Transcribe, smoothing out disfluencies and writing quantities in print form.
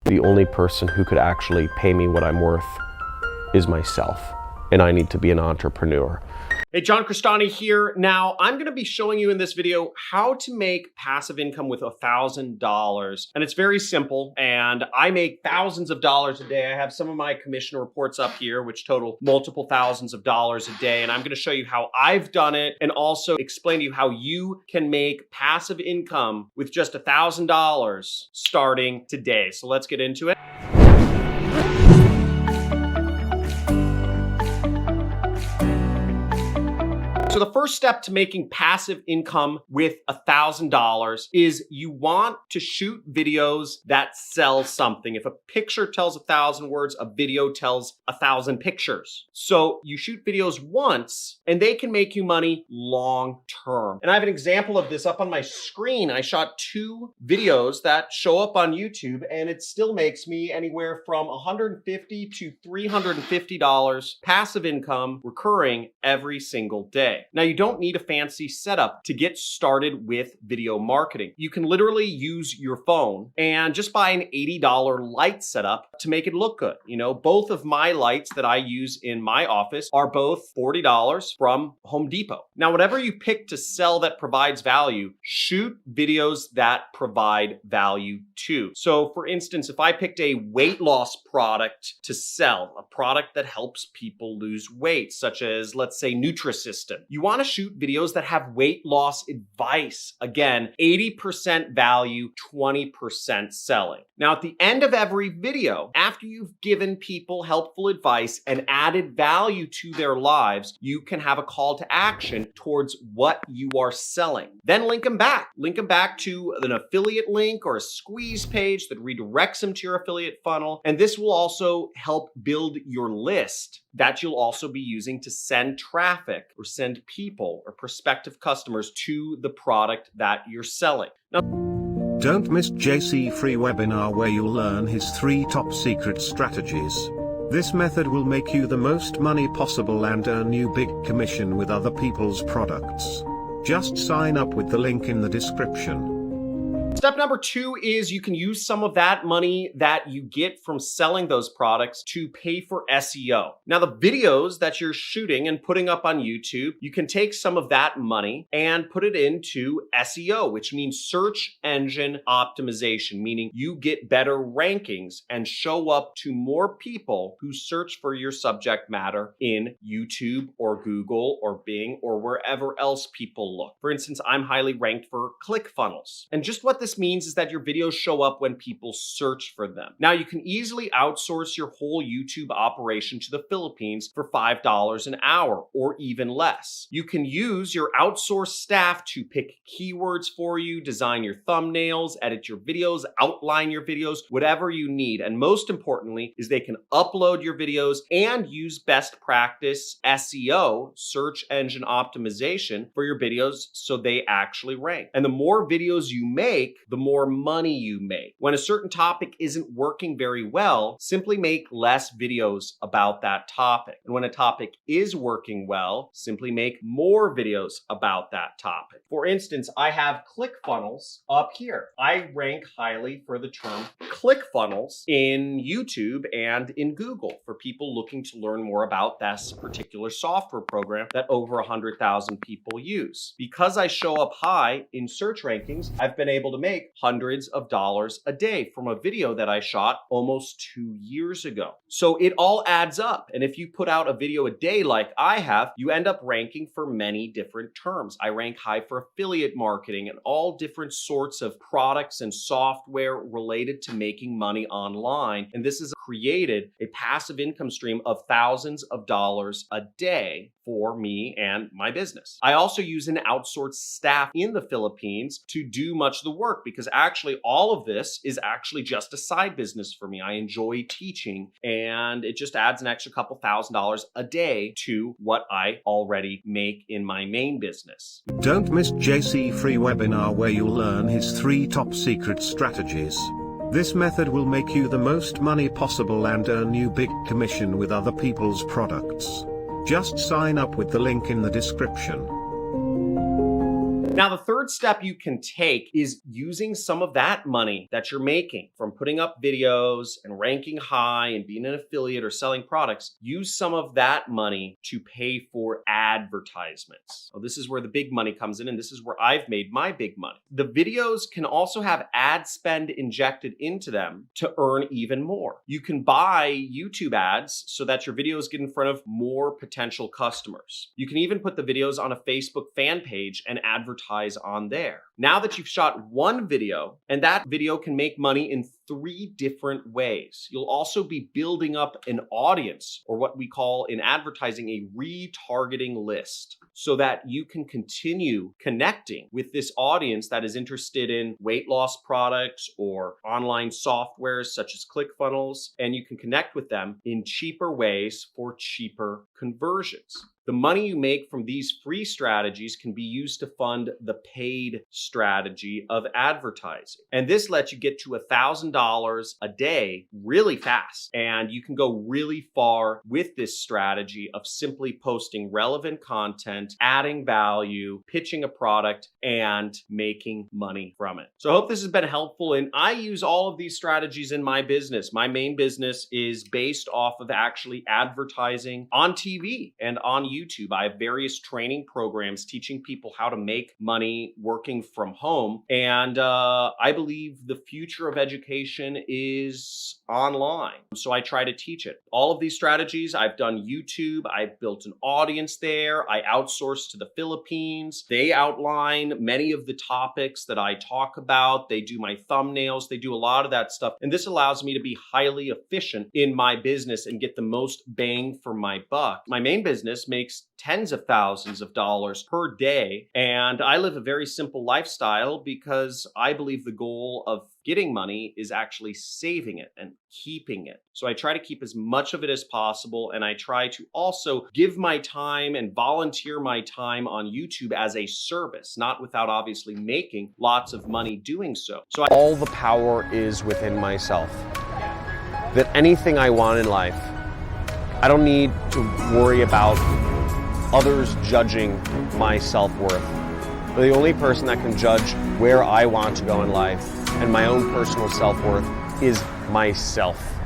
The only person who could actually pay me what I'm worth is myself, and I need to be an entrepreneur. Hey, John Crestani here. Now, I'm going to be showing you in this video how to make passive income with $1,000. And it's very simple, and I make thousands of dollars a day. I have some of my commission reports up here, which total multiple thousands of dollars a day. And I'm going to show you how I've done it and also explain to you how you can make passive income with just $1,000 starting today. So let's get into it. So the first step to making passive income with $1,000 is you want to shoot videos that sell something. If a picture tells 1,000 words, a video tells 1,000 pictures. So you shoot videos once and they can make you money long term. And I have an example of this up on my screen. I shot 2 videos that show up on YouTube and it still makes me anywhere from $150 to $350 passive income recurring every single day. Now, you don't need a fancy setup to get started with video marketing. You can literally use your phone and just buy an $80 light setup to make it look good. You know, both of my lights that I use in my office are both $40 from Home Depot. Now, whatever you pick to sell that provides value, shoot videos that provide value too. So for instance, if I picked a weight loss product to sell, a product that helps people lose weight, such as, let's say, Nutrisystem, you want to shoot videos that have weight loss advice. Again, 80% value, 20% selling. Now, at the end of every video, after you've given people helpful advice and added value to their lives, you can have a call to action towards what you are selling. Then link them back. Link them back to an affiliate link or a squeeze page that redirects them to your affiliate funnel. And this will also help build your list that you'll also be using to send traffic or send people or prospective customers to the product that you're selling. Now, don't miss JC free webinar where you'll learn his 3 top secret strategies. This method will make you the most money possible and earn you big commission with other people's products. Just sign up with the link in the description. Step number 2 is you can use some of that money that you get from selling those products to pay for SEO. Now, the videos that you're shooting and putting up on YouTube, you can take some of that money and put it into SEO, which means search engine optimization, meaning you get better rankings and show up to more people who search for your subject matter in YouTube or Google or Bing or wherever else people look. For instance, I'm highly ranked for ClickFunnels. And just what this means is that your videos show up when people search for them. Now, you can easily outsource your whole YouTube operation to the Philippines for $5 an hour or even less. You can use your outsourced staff to pick keywords for you, design your thumbnails, edit your videos, outline your videos, whatever you need. And most importantly is they can upload your videos and use best practice SEO, search engine optimization, for your videos so they actually rank. And the more videos you make, the more money you make. When a certain topic isn't working very well, simply make less videos about that topic. And when a topic is working well, simply make more videos about that topic. For instance, I have ClickFunnels up here. I rank highly for the term ClickFunnels in YouTube and in Google for people looking to learn more about this particular software program that over 100,000 people use. Because I show up high in search rankings, I've been able to make hundreds of dollars a day from a video that I shot almost 2 years ago. So it all adds up. And if you put out a video a day like I have, you end up ranking for many different terms. I rank high for affiliate marketing and all different sorts of products and software related to making money online. And this has created a passive income stream of thousands of dollars a day for me and my business. I also use an outsourced staff in the Philippines to do much of the work because actually all of this is actually just a side business for me. I enjoy teaching and it just adds an extra couple $1,000s a day to what I already make in my main business. Don't miss JC free webinar where you'll learn his 3 top secret strategies. This method will make you the most money possible and earn you big commission with other people's products. Just sign up with the link in the description. Now, the third step you can take is using some of that money that you're making from putting up videos and ranking high and being an affiliate or selling products. Use some of that money to pay for advertisements. So this is where the big money comes in, and this is where I've made my big money. The videos can also have ad spend injected into them to earn even more. You can buy YouTube ads so that your videos get in front of more potential customers. You can even put the videos on a Facebook fan page and advertise on there. Now that you've shot one video, and that video can make money in 3 different ways. You'll also be building up an audience, or what we call in advertising a retargeting list, so that you can continue connecting with this audience that is interested in weight loss products or online softwares such as ClickFunnels, and you can connect with them in cheaper ways for cheaper conversions. The money you make from these free strategies can be used to fund the paid strategy of advertising. And this lets you get to $1,000 a day really fast. And you can go really far with this strategy of simply posting relevant content, adding value, pitching a product, and making money from it. So I hope this has been helpful. And I use all of these strategies in my business. My main business is based off of actually advertising on TV and on YouTube. I have various training programs teaching people how to make money working from home. And I believe the future of education is online. So I try to teach it. All of these strategies, I've done YouTube. I've built an audience there. I outsource to the Philippines. They outline many of the topics that I talk about. They do my thumbnails. They do a lot of that stuff. And this allows me to be highly efficient in my business and get the most bang for my buck. My main business makes tens of thousands of dollars per day. And I live a very simple lifestyle because I believe the goal of getting money is actually saving it and keeping it. So I try to keep as much of it as possible. And I try to also give my time and volunteer my time on YouTube as a service, not without obviously making lots of money doing so. All the power is within myself. That anything I want in life, I don't need to worry about others judging my self-worth. The only person that can judge where I want to go in life and my own personal self-worth is myself.